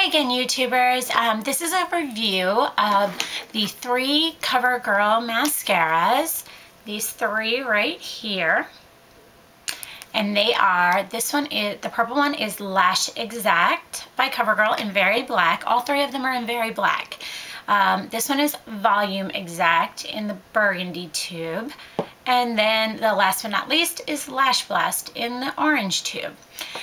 Hi again, YouTubers. This is a review of the 3 CoverGirl mascaras. These 3 right here. And they are, the purple one is Lash Exact by CoverGirl in Very Black. All 3 of them are in Very Black. This one is Volume Exact in the burgundy tube. And then the last but not least is Lash Blast in the orange tube.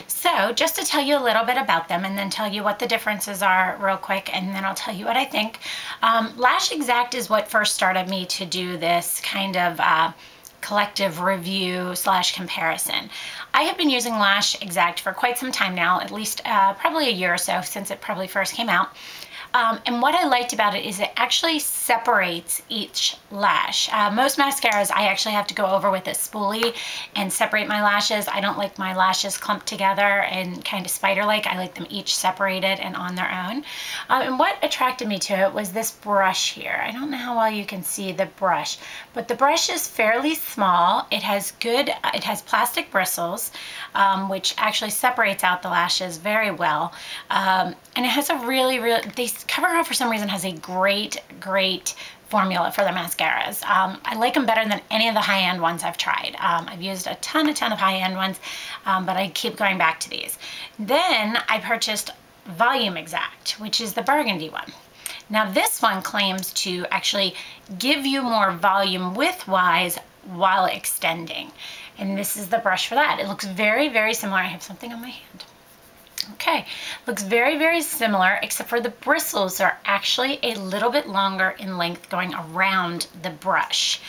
So just to tell you a little bit about them and then tell you what the differences are real quick, and then I'll tell you what I think. Lash Exact is what first started me to do this kind of collective review / comparison. I have been using Lash Exact for quite some time now, at least probably a year or so since it probably first came out. And what I liked about it is it actually separates each lash. Most mascaras I actually have to go over with a spoolie and separate my lashes. I don't like my lashes clumped together and kind of spider-like. I like them each separated and on their own. And what attracted me to it was this brush here. I don't know how well you can see the brush, but the brush is fairly small. It has plastic bristles, which actually separates out the lashes very well. And it has a really, CoverGirl for some reason has a great formula for their mascaras. I like them better than any of the high-end ones I've tried. I've used a ton of high-end ones, but I keep going back to these. Then I purchased Volume Exact, which is the burgundy one. Now this one claims to actually give you more volume width-wise while extending. And this is the brush for that. It looks very similar. I have something on my hand. Okay, looks very similar, except for the bristles are actually a little bit longer in length going around the brush.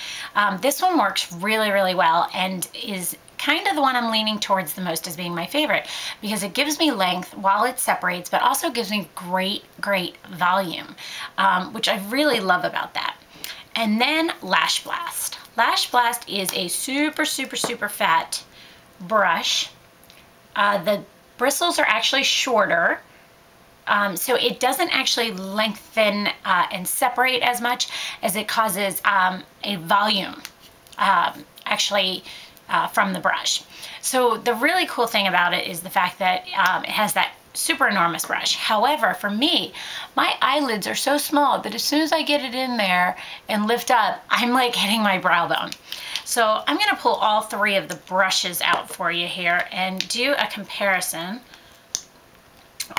This one works really well and is kind of the one I'm leaning towards the most as being my favorite, because it gives me length while it separates, but also gives me great volume, which I really love about that. And then Lash Blast. Lash Blast is a super fat brush. The bristles are actually shorter, so it doesn't actually lengthen and separate as much as it causes a volume from the brush. So the really cool thing about it is the fact that it has that super enormous brush. However, for me, my eyelids are so small that as soon as I get it in there and lift up, I'm like hitting my brow bone. So I'm gonna pull all 3 of the brushes out for you here and do a comparison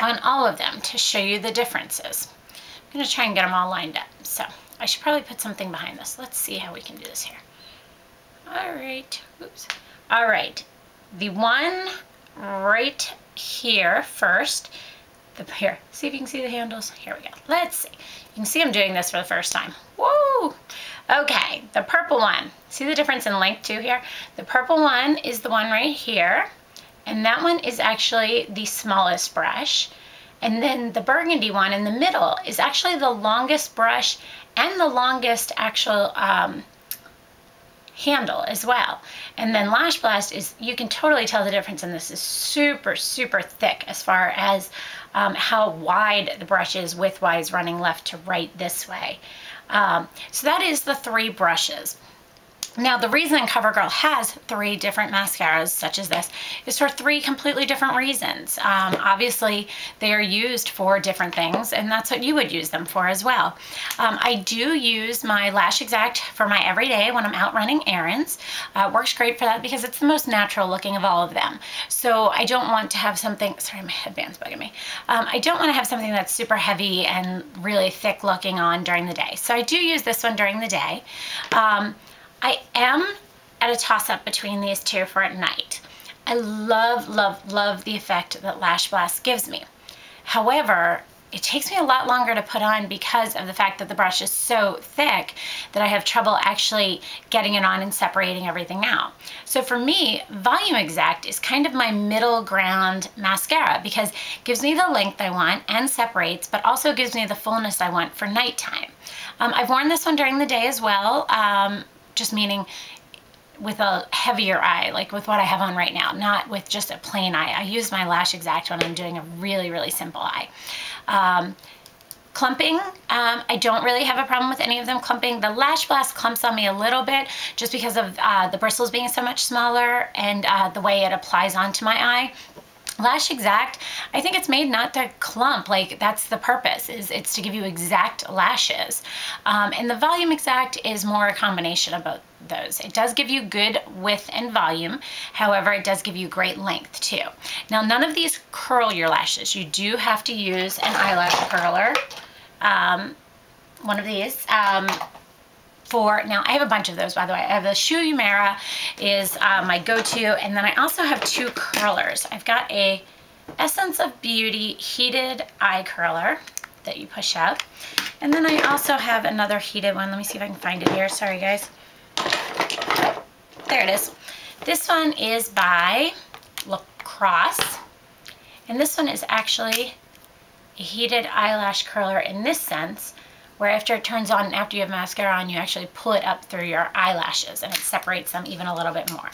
on all of them to show you the differences. I'm gonna try and get them all lined up. So I should probably put something behind this. Let's see how we can do this here. All right, oops. All right, the one right here first, here, see if you can see the handles. Here we go. Let's see. You can see I'm doing this for the first time. Woo! Okay, the purple one. See the difference in length too here? The purple one is the one right here, and that one is actually the smallest brush. And then the burgundy one in the middle is actually the longest brush and the longest actual handle as well. And then Lash Blast is, you can totally tell the difference in this, is super thick as far as how wide the brush is width-wise running left to right this way. So that is the 3 brushes. Now the reason CoverGirl has 3 different mascaras such as this is for 3 completely different reasons. Obviously they are used for different things, and that's what you would use them for as well. I do use my Lash Exact for my everyday when I'm out running errands. It works great for that because it's the most natural looking of all of them. So I don't want to have something, sorry, my headband's bugging me. I don't want to have something that's super heavy and really thick looking on during the day. So I do use this one during the day. I am at a toss-up between these 2 for at night. I love the effect that Lash Blast gives me. However, it takes me a lot longer to put on because of the fact that the brush is so thick that I have trouble actually getting it on and separating everything out. So for me, Volume Exact is kind of my middle ground mascara because it gives me the length I want and separates, but also gives me the fullness I want for nighttime. I've worn this one during the day as well, just meaning with a heavier eye, like with what I have on right now, not with just a plain eye. I use my Lash Exact when I'm doing a really simple eye. Clumping, I don't really have a problem with any of them clumping. The Lash Blast clumps on me a little bit just because of the bristles being so much smaller and the way it applies onto my eye. Lash Exact, I think it's made not to clump, like that's the purpose, is it's to give you exact lashes. And the Volume Exact is more a combination of both those. It does give you good width and volume, however, it does give you great length too. Now, none of these curl your lashes. You do have to use an eyelash curler, one of these. Now I have a bunch of those, by the way. I have the Shu Uemura is my go-to, and then I also have two curlers. I've got a Essence of Beauty heated eye curler that you push up, and then I also have another heated one. Let me see if I can find it here. Sorry, guys. There it is. This one is by Lacrosse, and this one is actually a heated eyelash curler in this sense, where after it turns on, after you have mascara on, you actually pull it up through your eyelashes and it separates them even a little bit more.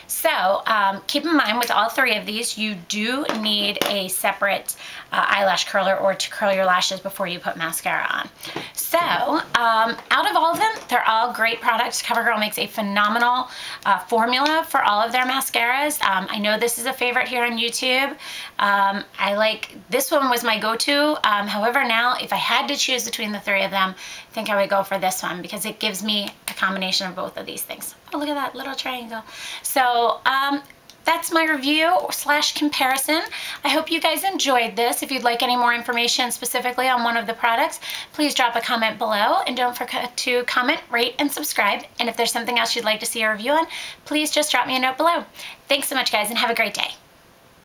So keep in mind, with all three of these, you do need a separate eyelash curler or to curl your lashes before you put mascara on. So out of all of them, they're all great products. CoverGirl makes a phenomenal formula for all of their mascaras. I know this is a favorite here on YouTube. I like, this one was my go-to. However, now if I had to choose between the three of them, I think I would go for this one because it gives me a combination of both of these things. Oh, look at that little triangle. So that's my review / comparison. I hope you guys enjoyed this. If you'd like any more information specifically on one of the products, please drop a comment below, and don't forget to comment, rate, and subscribe. And if there's something else you'd like to see a review on, please just drop me a note below. Thanks so much, guys, and have a great day.